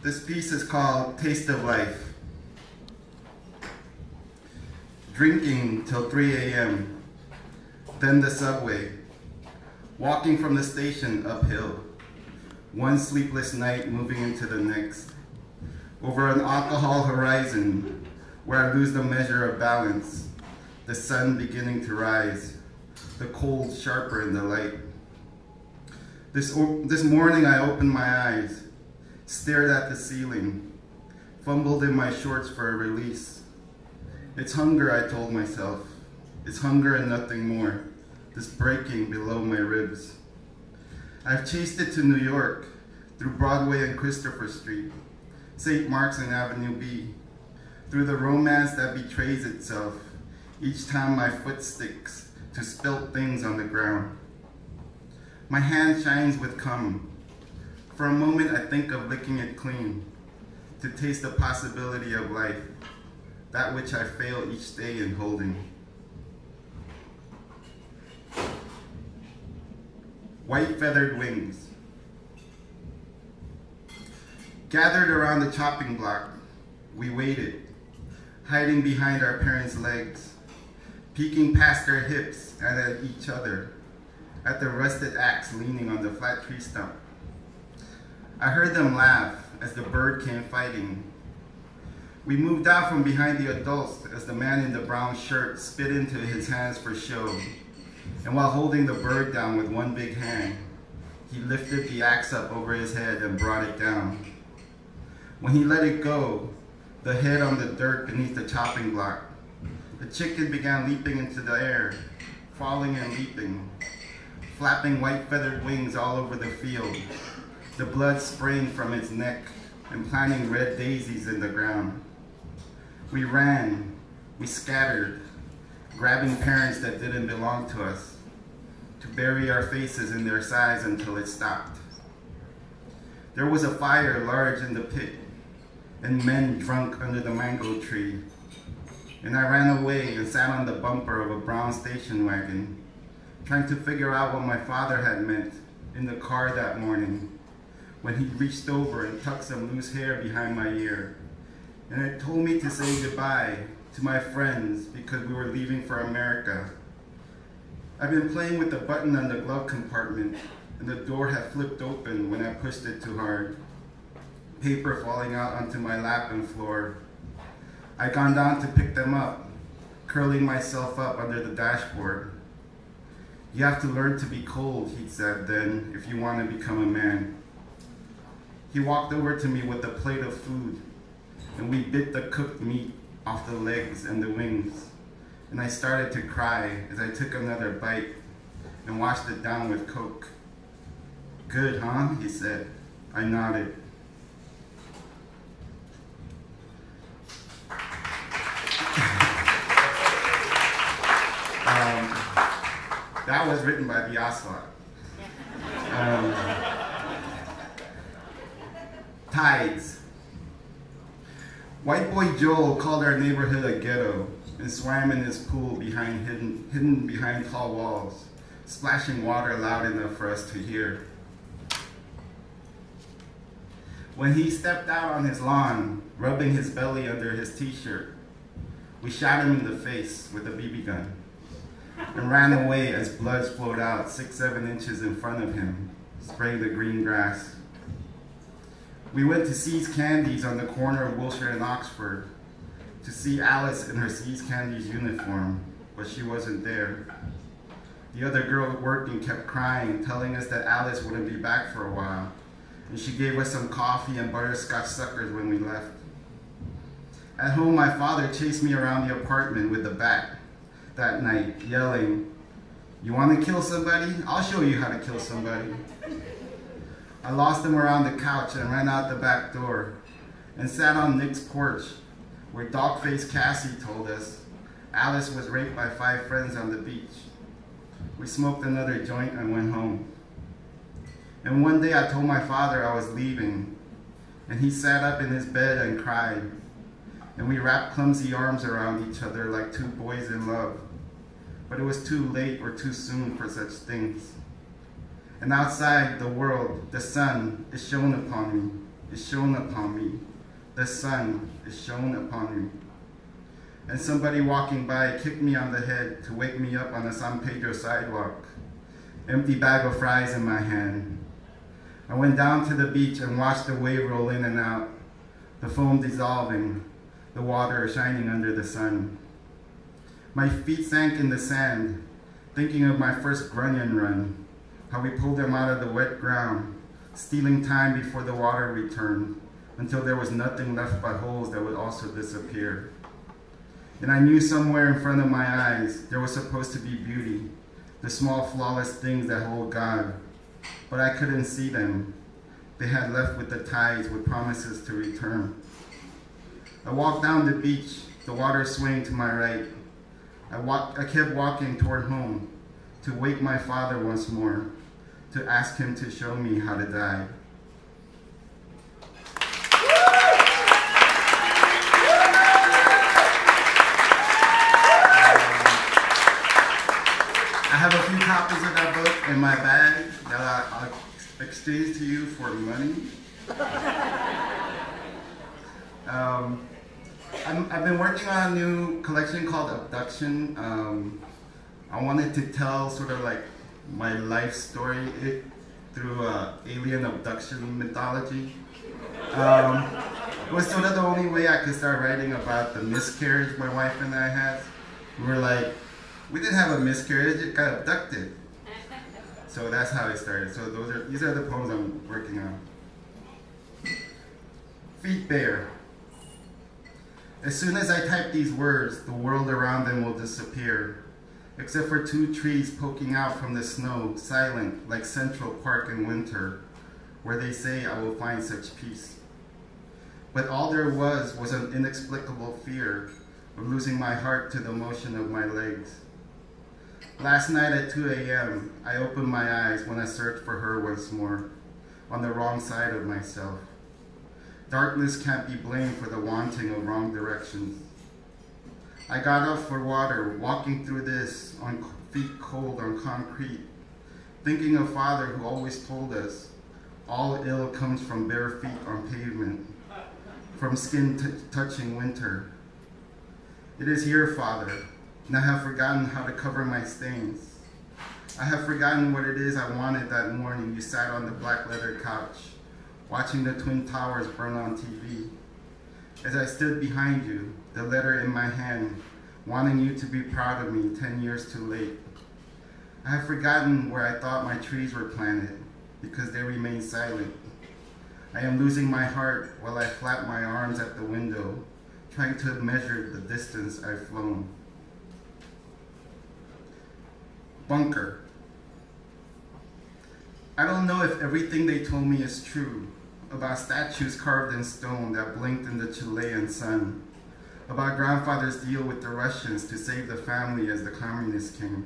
This piece is called Taste of Life. Drinking till 3 a.m., then the subway, walking from the station uphill, one sleepless night moving into the next, over an alcohol horizon where I lose the measure of balance, the sun beginning to rise, the cold sharper in the light. This morning I opened my eyes, stared at the ceiling, fumbled in my shorts for a release. It's hunger, I told myself. It's hunger and nothing more, this breaking below my ribs. I've chased it to New York, through Broadway and Christopher Street, St. Mark's and Avenue B, through the romance that betrays itself each time my foot sticks to spilt things on the ground. My hand shines with cum. For a moment I think of licking it clean, to taste the possibility of life, that which I fail each day in holding. White feathered wings. Gathered around the chopping block, we waited, hiding behind our parents' legs, peeking past their hips and at each other, at the rusted axe leaning on the flat tree stump. I heard them laugh as the bird came fighting. We moved out from behind the adults as the man in the brown shirt spit into his hands for show, and while holding the bird down with one big hand, he lifted the axe up over his head and brought it down. When he let it go, the head on the dirt beneath the chopping block, the chicken began leaping into the air, falling and leaping, flapping white feathered wings all over the field, the blood spraying from its neck and planting red daisies in the ground. We ran, we scattered, grabbing parents that didn't belong to us, to bury our faces in their sides until it stopped. There was a fire large in the pit, and men drunk under the mango tree, and I ran away and sat on the bumper of a brown station wagon, trying to figure out what my father had meant in the car that morning when he reached over and tucked some loose hair behind my ear, and it told me to say goodbye to my friends because we were leaving for America. I've been playing with the button on the glove compartment, and the door had flipped open when I pushed it too hard, paper falling out onto my lap and floor. I'd gone down to pick them up, curling myself up under the dashboard. You have to learn to be cold, he said then, if you want to become a man. He walked over to me with a plate of food, and we bit the cooked meat off the legs and the wings, and I started to cry as I took another bite and washed it down with Coke. Good, huh? He said. I nodded. That was written by the Ocelot. Tides. White boy Joel called our neighborhood a ghetto and swam in his pool hidden behind tall walls, splashing water loud enough for us to hear. When he stepped out on his lawn, rubbing his belly under his t-shirt, we shot him in the face with a BB gun and ran away as blood flowed out 6-7 inches in front of him, spraying the green grass. We went to See's Candies on the corner of Wilshire and Oxford to see Alice in her See's Candies uniform, but she wasn't there. The other girl working kept crying, telling us that Alice wouldn't be back for a while, and she gave us some coffee and butterscotch suckers when we left. At home, my father chased me around the apartment with the bat that night, yelling, "You want to kill somebody? I'll show you how to kill somebody." I lost him around the couch and ran out the back door and sat on Nick's porch where dog-faced Cassie told us Alice was raped by 5 friends on the beach. We smoked another joint and went home. And one day I told my father I was leaving, and he sat up in his bed and cried, and we wrapped clumsy arms around each other like two boys in love. But it was too late or too soon for such things. And outside the world, the sun is shone upon me, is shone upon me. The sun is shone upon me. And somebody walking by kicked me on the head to wake me up on a San Pedro sidewalk. Empty bag of fries in my hand. I went down to the beach and watched the wave roll in and out, the foam dissolving, the water shining under the sun. My feet sank in the sand, thinking of my first grunion run, how we pulled them out of the wet ground, stealing time before the water returned, until there was nothing left but holes that would also disappear. And I knew somewhere in front of my eyes there was supposed to be beauty, the small flawless things that hold God, but I couldn't see them. They had left with the tides with promises to return. I walked down the beach, the water swaying to my right. I kept walking toward home, to wake my father once more, to ask him to show me how to die. I have a few copies of that book in my bag that I'll exchange to you for money. I've been working on a new collection called Abduction. I wanted to tell sort of like my life story through alien abduction mythology. It was sort of the only way I could start writing about the miscarriage my wife and I had. We didn't have a miscarriage, it got abducted. So that's how it started. So these are the poems I'm working on. Feet bare. As soon as I type these words, the world around them will disappear, except for 2 trees poking out from the snow, silent like Central Park in winter, where they say I will find such peace. But all there was an inexplicable fear of losing my heart to the motion of my legs. Last night at 2 a.m., I opened my eyes when I searched for her once more, on the wrong side of myself. Darkness can't be blamed for the wanting of wrong directions. I got up for water, walking through this on feet cold on concrete, thinking of Father who always told us, all ill comes from bare feet on pavement, from skin touching winter. It is here, Father, and I have forgotten how to cover my stains. I have forgotten what it is I wanted that morning you sat on the black leather couch, watching the Twin Towers burn on TV. As I stood behind you, the letter in my hand, wanting you to be proud of me 10 years too late. I have forgotten where I thought my trees were planted, because they remain silent. I am losing my heart while I flap my arms at the window, trying to measure the distance I've flown. Bunker. I don't know if everything they told me is true, about statues carved in stone that blinked in the Chilean sun, about grandfather's deal with the Russians to save the family as the communists came.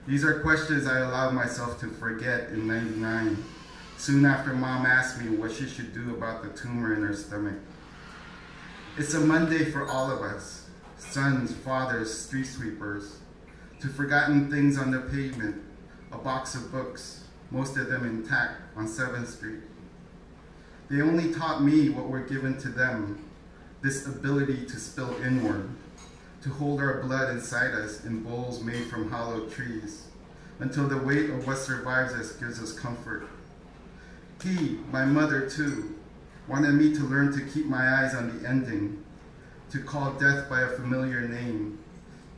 These are questions I allowed myself to forget in '99, soon after Mom asked me what she should do about the tumor in her stomach. It's a Monday for all of us, sons, fathers, street sweepers, to forgotten things on the pavement, a box of books, most of them intact, on 7th Street. They only taught me what were given to them, this ability to spill inward, to hold our blood inside us in bowls made from hollow trees, until the weight of what survives us gives us comfort. He, my mother too, wanted me to learn to keep my eyes on the ending, to call death by a familiar name,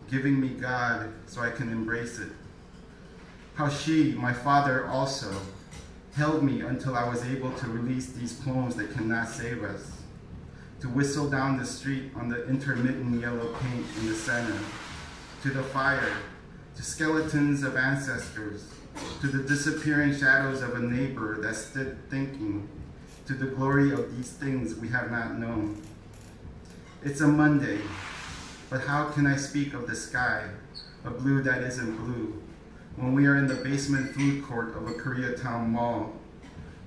giving me God so I can embrace it. How she, my father also, held me until I was able to release these poems that cannot save us, to whistle down the street on the intermittent yellow paint in the center, to the fire, to skeletons of ancestors, to the disappearing shadows of a neighbor that stood thinking, to the glory of these things we have not known. It's a Monday, but how can I speak of the sky, a blue that isn't blue, when we are in the basement food court of a Koreatown mall,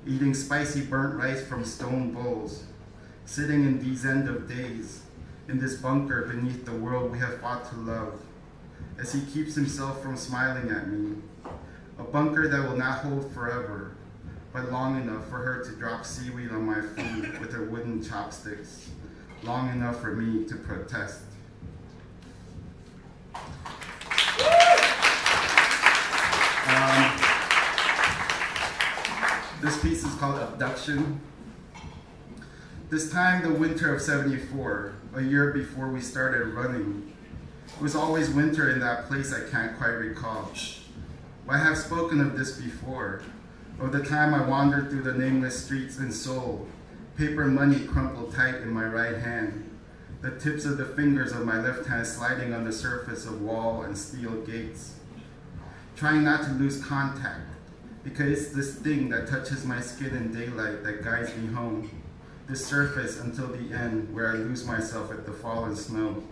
eating spicy burnt rice from stone bowls, sitting in these end of days, in this bunker beneath the world we have fought to love, as he keeps himself from smiling at me, a bunker that will not hold forever, but long enough for her to drop seaweed on my food with her wooden chopsticks, long enough for me to protest. This piece is called Abduction. This time, the winter of '74, a year before we started running, it was always winter in that place I can't quite recall. I have spoken of this before, of the time I wandered through the nameless streets in Seoul, paper money crumpled tight in my right hand, the tips of the fingers of my left hand sliding on the surface of wall and steel gates, trying not to lose contact, because it's this thing that touches my skin in daylight that guides me home, this surface until the end where I lose myself at the fallen snow.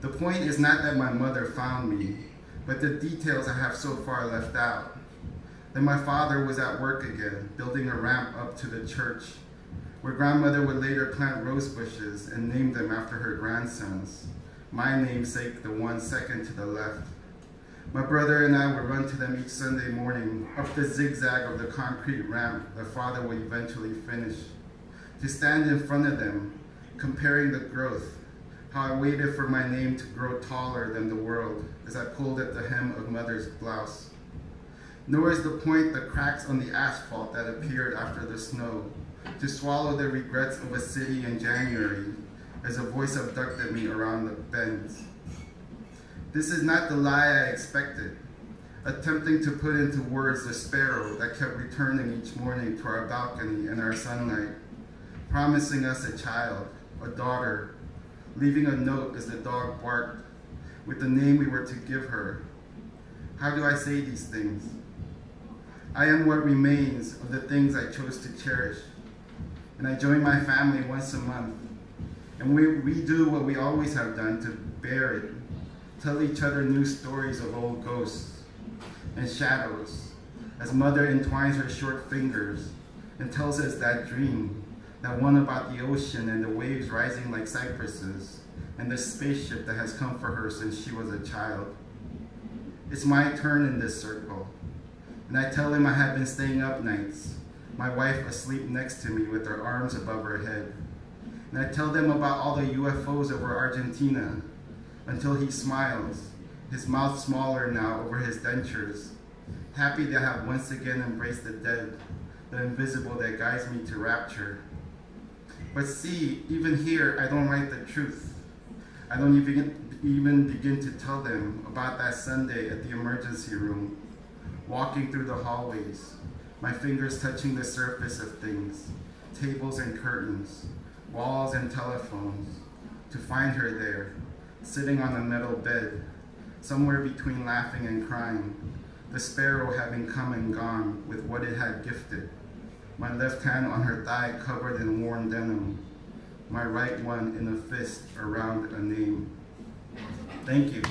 The point is not that my mother found me, but the details I have so far left out. That my father was at work again, building a ramp up to the church, where grandmother would later plant rose bushes and name them after her grandsons, my namesake, the one second to the left. My brother and I would run to them each Sunday morning, up the zigzag of the concrete ramp that father would eventually finish, to stand in front of them, comparing the growth, how I waited for my name to grow taller than the world as I pulled at the hem of mother's blouse. Nor is the point the cracks on the asphalt that appeared after the snow, to swallow the regrets of a city in January as a voice abducted me around the bends. This is not the lie I expected, attempting to put into words the sparrow that kept returning each morning to our balcony in our sunlight, promising us a child, a daughter, leaving a note as the dog barked, with the name we were to give her. How do I say these things? I am what remains of the things I chose to cherish, and I join my family once a month, and we redo what we always have done to bear it, tell each other new stories of old ghosts and shadows, as mother entwines her short fingers and tells us that dream, that one about the ocean and the waves rising like cypresses, and the spaceship that has come for her since she was a child. It's my turn in this circle, and I tell him I have been staying up nights, my wife asleep next to me with her arms above her head. And I tell them about all the UFOs over Argentina, until he smiles, his mouth smaller now over his dentures, happy to have once again embraced the dead, the invisible that guides me to rapture. But see, even here, I don't write the truth. I don't even begin to tell them about that Sunday at the emergency room, walking through the hallways, my fingers touching the surface of things, tables and curtains, walls and telephones, to find her there, sitting on a metal bed, somewhere between laughing and crying, the sparrow having come and gone with what it had gifted, my left hand on her thigh covered in worn denim, my right one in a fist around a name. Thank you.